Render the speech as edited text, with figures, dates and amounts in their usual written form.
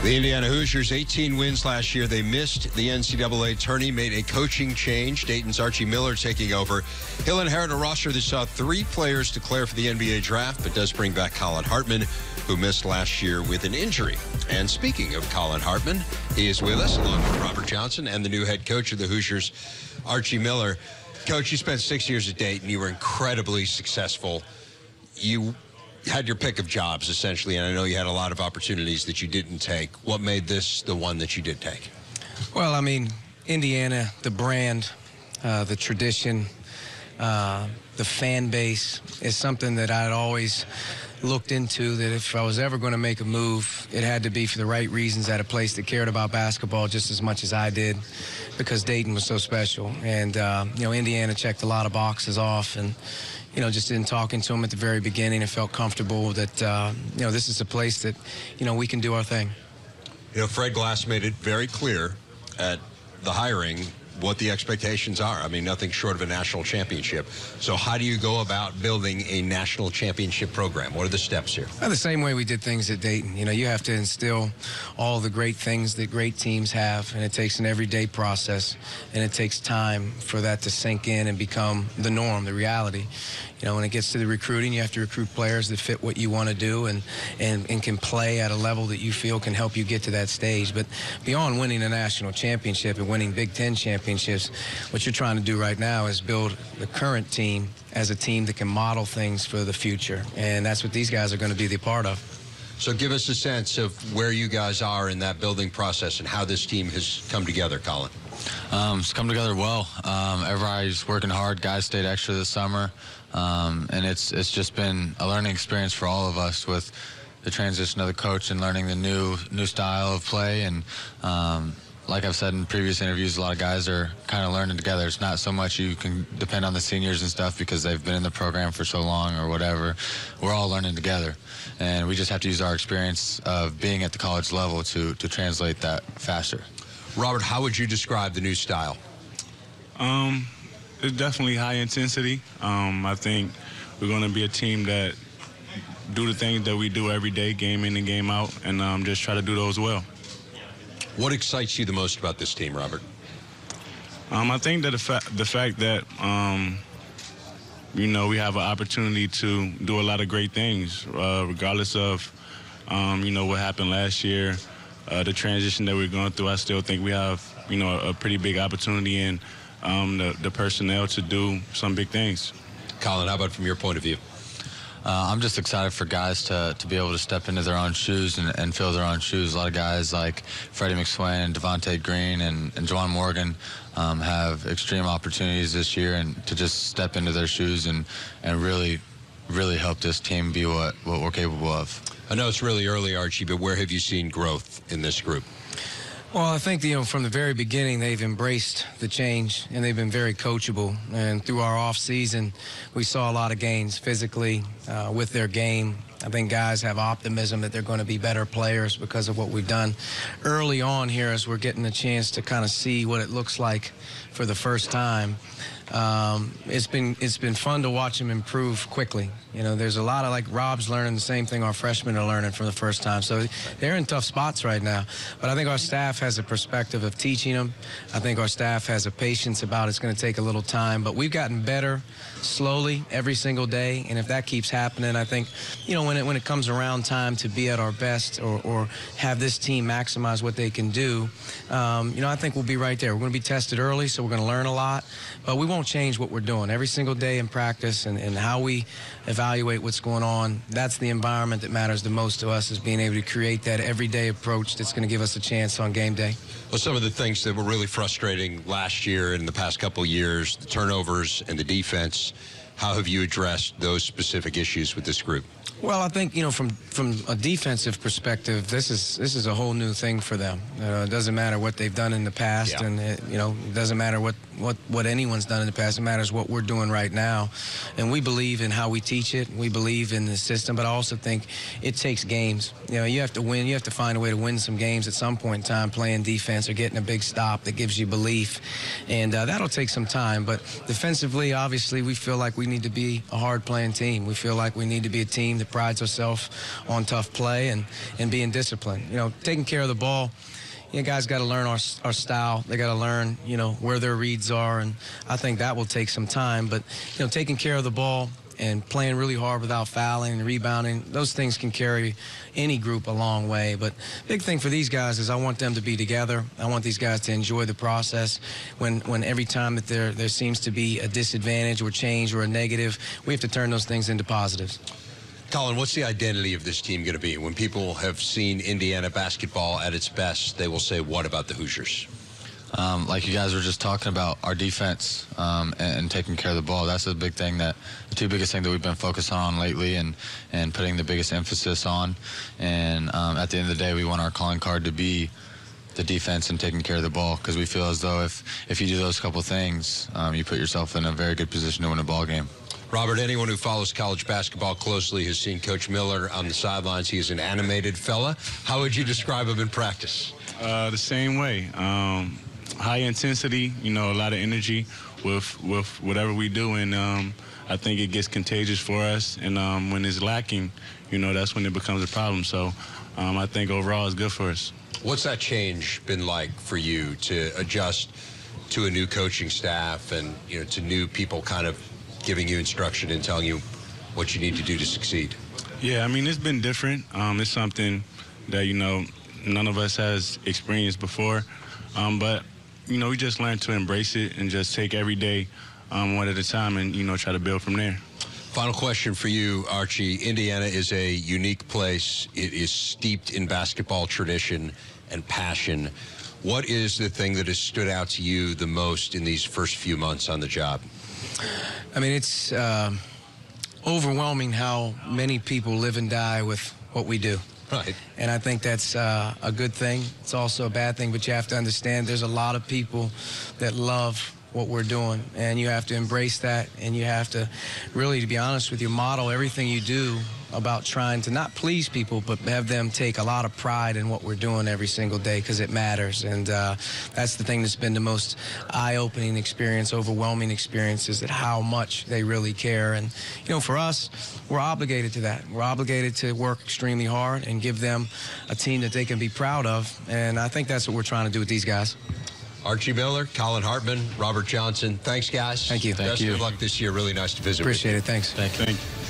The Indiana Hoosiers, 18 wins last year. They missed the NCAA tourney, made a coaching change. Dayton's Archie Miller taking over. He'll inherit a roster that saw 3 players declare for the NBA draft, but does bring back Collin Hartman, who missed last year with an injury. And speaking of Collin Hartman, he is with us along with Robert Johnson and the new head coach of the Hoosiers, Archie Miller. Coach, you spent 6 years at Dayton. You were incredibly successful. You had your pick of jobs, essentially, and I know you had a lot of opportunities that you didn't take. What made this the one that you did take? Well, I mean, Indiana, the brand, the tradition, the fan base is something that I'd always looked into, that if I was ever going to make a move, it had to be for the right reasons at a place that cared about basketball just as much as I did, because Dayton was so special. And, Indiana checked a lot of boxes off, and just in talking to him at the very beginning, I felt comfortable that, this is a place that, we can do our thing. Fred Glass made it very clear at the hiring what the expectations are. I mean, nothing short of a national championship. So how do you go about building a national championship program? What are the steps here? The same way we did things at Dayton. You have to instill all the great things that great teams have, and it takes an everyday process, and it takes time for that to sink in and become the norm, the reality. When it gets to the recruiting, you have to recruit players that fit what you want to do and can play at a level that you feel can help you get to that stage. But beyond winning a national championship and winning Big Ten championships, what you're trying to do right now is build the current team as a team that can model things for the future. And that's what these guys are going to be the part of. So give us a sense of where you guys are in that building process and how this team has come together, Collin. It's come together well. Everybody's working hard. Guys stayed extra this summer. And it's just been a learning experience for all of us with the transition of the coach and learning the new style of play. And like I've said in previous interviews, a lot of guys are kind of learning together. It's not so much you can depend on the seniors and stuff because they've been in the program for so long or whatever. We're all learning together. And we just have to use our experience of being at the college level to translate that faster. Robert, how would you describe the new style? It's definitely high intensity. I think we're going to be a team that do the things that we do every day, game in and game out, and just try to do those well. What excites you the most about this team, Robert? I think that the fact that, we have an opportunity to do a lot of great things, regardless of, what happened last year, the transition that we're going through. I still think we have, a pretty big opportunity in the personnel to do some big things. Collin, how about from your point of view? I'm just excited for guys to be able to step into their own shoes and fill their own shoes. A lot of guys like Freddie McSwain and Devontae Green and Juwan Morgan have extreme opportunities this year, and to just step into their shoes and really help this team be what we're capable of. I know it's really early, Archie, but where have you seen growth in this group? Well, I think, from the very beginning, they've embraced the change, and they've been very coachable. And through our off season, we saw a lot of gains physically with their game. I think guys have optimism that they're going to be better players because of what we've done early on here, as we're getting a chance to kind of see what it looks like for the first time. It's been fun to watch them improve quickly. There's a lot of, like, Rob's learning the same thing our freshmen are learning for the first time. So they're in tough spots right now. But I think our staff has a perspective of teaching them. I think our staff has a patience about it's going to take a little time. But we've gotten better slowly every single day. And if that keeps happening, I think, when it comes around time to be at our best or have this team maximize what they can do, I think we'll be right there. We're going to be tested early, so we're going to learn a lot. But we won't change what we're doing every single day in practice and how we evaluate what's going on. That's the environment that matters the most to us, is being able to create that everyday approach that's going to give us a chance on game day. Well, some of the things that were really frustrating last year and the past couple of years, the turnovers and the defense, how have you addressed those specific issues with this group? Well, I think, from a defensive perspective, this is a whole new thing for them. It doesn't matter what they've done in the past, and it doesn't matter what what anyone's done in the past. It matters what we're doing right now. And we believe in how we teach it. We believe in the system, but I also think it takes games. You know, you have to win. You have to find a way to win some games at some point in time, playing defense or getting a big stop that gives you belief. And that'll take some time. But defensively, obviously, we feel like we need to be a hard-playing team. We feel like we need to be a team that prides ourselves on tough play and being disciplined. You know, taking care of the ball. You know, guys got to learn our style. They got to learn, you know, where their reads are, and I think that will take some time. But, you know, taking care of the ball and playing really hard without fouling and rebounding, those things can carry any group a long way. But big thing for these guys is I want them to be together. I want these guys to enjoy the process. When every time that there seems to be a disadvantage or change or a negative, we have to turn those things into positives. Collin, what's the identity of this team going to be? When people have seen Indiana basketball at its best, they will say, what about the Hoosiers? Like you guys were just talking about, our defense and taking care of the ball. That's the big thing, the two biggest things that we've been focusing on lately and putting the biggest emphasis on. And at the end of the day, we want our calling card to be the defense and taking care of the ball, because we feel as though if you do those couple things, you put yourself in a very good position to win a ball game. Robert, anyone who follows college basketball closely has seen Coach Miller on the sidelines. He is an animated fella. How would you describe him in practice? The same way. High intensity, you know, a lot of energy with whatever we do, and I think it gets contagious for us. And when it's lacking, you know, that's when it becomes a problem. So I think overall it's good for us. What's that change been like for you to adjust to a new coaching staff and, you know, to new people kind of giving you instruction and telling you what you need to do to succeed? Yeah, I mean, it's been different. It's something that, you know, none of us has experienced before. But, you know, we just learned to embrace it and just take every day one at a time and, you know, try to build from there. Final question for you, Archie. Indiana is a unique place. It is steeped in basketball tradition and passion. What is the thing that has stood out to you the most in these first few months on the job? I mean, it's overwhelming how many people live and die with what we do. Right. And I think that's a good thing. It's also a bad thing, but you have to understand there's a lot of people that love what we're doing, and you have to embrace that, and you have to really, to be honest with you, model everything you do about trying to not please people, but have them take a lot of pride in what we're doing every single day, because it matters. And that's the thing that's been the most eye-opening experience, overwhelming experience, is that how much they really care. And, you know, for us, we're obligated to that. We're obligated to work extremely hard and give them a team that they can be proud of. And I think that's what we're trying to do with these guys. Archie Miller, Collin Hartman, Robert Johnson. Thanks, guys. Thank you. Best of luck this year. Really nice to visit with you. Appreciate it. Thanks. Thank you.